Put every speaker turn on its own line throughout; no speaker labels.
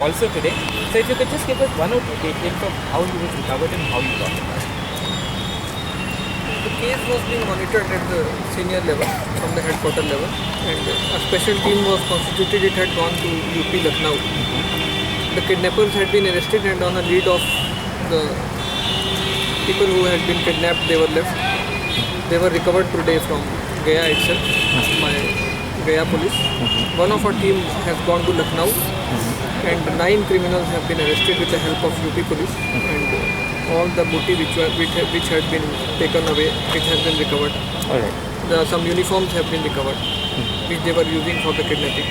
also today. So if you could just give us one or two details of how he was recovered and how you got it.
The case was being monitored at the senior level, from the headquarter level, and a special team was constituted. It had gone to UP Lucknow. The kidnappers had been arrested, and on a lead of the people who had been kidnapped, they were left. They were recovered today from Gaya itself by Gaya police. One of our team has gone to Lucknow, and 9 criminals have been arrested with the help of UP police, and all the booty which had been taken away, it has been recovered. Some uniforms have been recovered, which they were using for the kidnapping.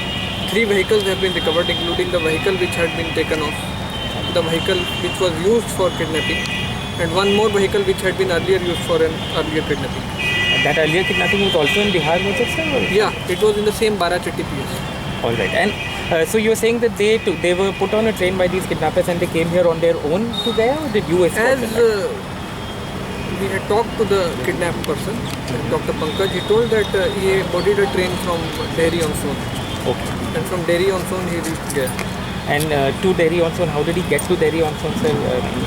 3 vehicles have been recovered, including the vehicle which had been taken off, the vehicle which was used for kidnapping, and one more vehicle which had been earlier used for an earlier kidnapping.
That earlier kidnapping was also in Bihar, was it, sir?
Yeah, it was in the same Barachetti PS.
All right. And so you were saying that they were put on a train by these kidnappers and they came here on their own to Gaya, or did you escort them?
We had talked to the kidnapped person, Dr. Pankaj. He told that he boarded a train from Dehri on Son.
Okay.
And from Dehri on Son he reached Gaya.
And to Dehri on Son, how did he get to Dehri on Son, sir?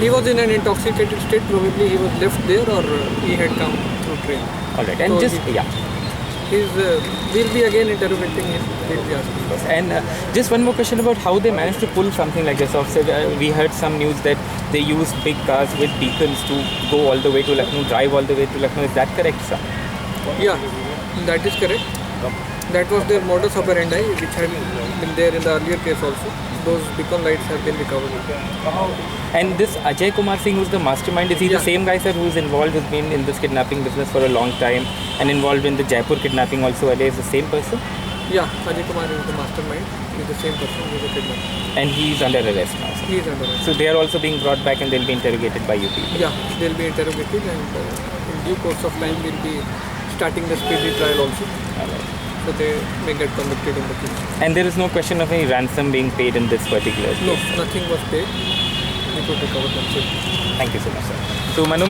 He was in an intoxicated state. Probably he was left there, or he had come through train.
All right. And
so we'll be again interrogating him. We'll be asking.
And just one more question about how they managed to pull something like this off. So we heard some news that they used big cars with beacons to go all the way to Lucknow, drive all the way to Lucknow. Is that correct, sir?
Yeah, that is correct. That was their modus operandi, which had been there in the earlier case also. Those beacon lights have been recovered.
And this Ajay Kumar Singh, who's the mastermind, is he the same guy, sir, who's involved, who's been in this kidnapping business for a long time and involved in the Jaipur kidnapping also? Are they the same person?
Yeah, Ajay Kumar is the mastermind. He's the same person who's the kidnapper.
And he's under arrest now, sir?
He's under arrest.
So they are also being brought back and they'll be interrogated by UP?
Yeah, they'll be interrogated, and in due course of time we'll be starting the speedy trial also.
All right.
So they may get convicted in the case.
And there is no question of any ransom being paid in this particular case?
No, nothing was paid. We could recover them safely.
Thank you so much, sir. So Manu,